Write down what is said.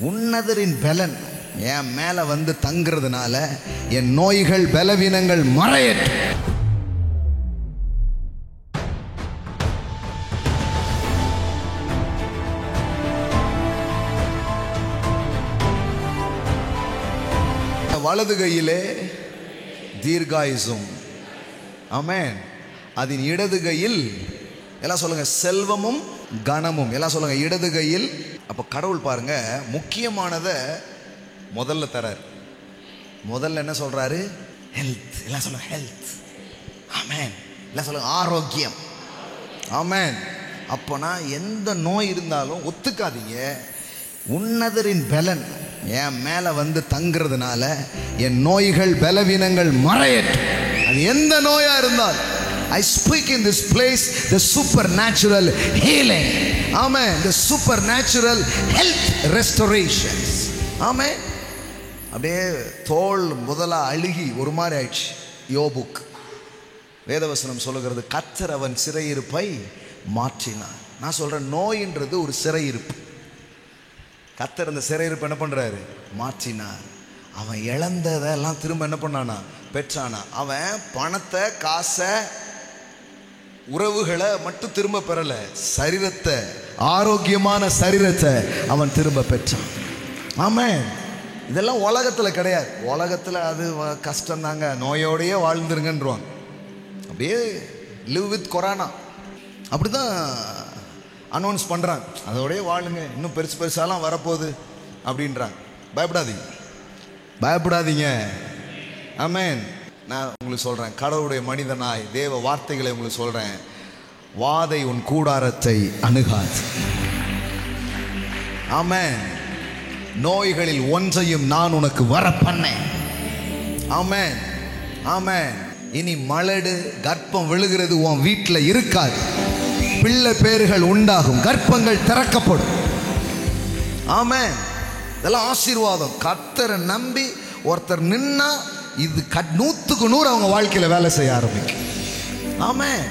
உன்னதரின் பலன் என் மேல வந்து தங்குறதுனால என் நோய்கள் பலவீனங்கள் மறையட்டும். வலது கையிலே தீர்காயுசும், ஆமென். அதன் இடது கையில் எல்லாம் சொல்லுங்க செல்வமும் கனமும். எல்லாம் சொல்லுங்க இடது கையில். அப்ப கடவுள் பாருங்க முக்கியமானதை முதல்ல தரார். முதல்ல என்ன சொல்றாரு? ஹெல்த். எல்லாம் சொல்லுங்க ஹெல்த். ஆமென். எல்லாம் சொல்லுங்க ஆரோக்கியம். ஆமென். அப்போனா எந்த நோய் இருந்தாலும் ஒத்துக்காதீங்க. உன்னதரின் பலன் என் மேல வந்து தங்குறதுனால என் நோய்கள் பலவீனங்கள் மறையட்டும். அது எந்த நோயா இருந்தால் I speak in this place the supernatural healing. Amen. The supernatural health restorations. Amen. அப்படியே தோல் முதலா அழுகி ஒரு மாதிரி ஆயிடுச்சு யோபுக்கு. வேதவசனம் சொல்லுகிறது கர்த்தர் அவன் சிறையிருப்பை மாற்றினார். நான் சொல்றேன் நோயின்றது ஒரு சிறையிருப்பு. கர்த்தர் அந்த சிறையிருப்பு என்ன பண்றாரு? மாற்றினார். அவன் இழந்ததெல்லாம் திரும்ப என்ன பண்ணானா? பெற்றானா. அவன் பணத்தை காசை உறவுகளை மட்டும் திரும்ப பெறல, சரீரத்தை, ஆரோக்கியமான சரீரத்தை அவன் திரும்ப பெற்றான். ஆமென். இதெல்லாம் உலகத்துல கிடையாது. உலகத்துல அது கஷ்டம் தாங்க, நோயோடையே வாழ்ந்துருங்கன்றான். அப்படியே லிவ் வித் கொரோனா அப்படிதான் அனௌன்ஸ் பண்றாங்க. அதோடய வாழுங்க, இன்னும் பெருசு பெருசாலாம் வரப்போகுது அப்படின்றாங்க. பயப்படாதீங்க, பயப்படாதீங்க. ஆமென். நான் உங்களுக்கு சொல்றேன், கடவுளுடைய மனிதனாய் தேவ வார்த்தைகளை உங்களுக்கு சொல்றேன். வாதை உன் கூடாரத்தை அணுகாது. ஆமென். நோய்களில் ஒன்றையும் நான் உனக்கு வர பண்ணேன். ஆமென். ஆமென். இனி மலடு கர்ப்பம் விழுகிறது உன் வீட்டில் இருக்காது. பிள்ளை பேறுகள் உண்டாகும், கர்ப்பங்கள் திறக்கப்படும். ஆமென். இதெல்லாம் ஆசீர்வாதம். கர்த்தரை நம்பி ஒருத்தர் நின்னா இது 100க்கு 100 அவங்க வாழ்க்கையில வேலை செய்ய ஆரம்பிக்கும். ஆமென்.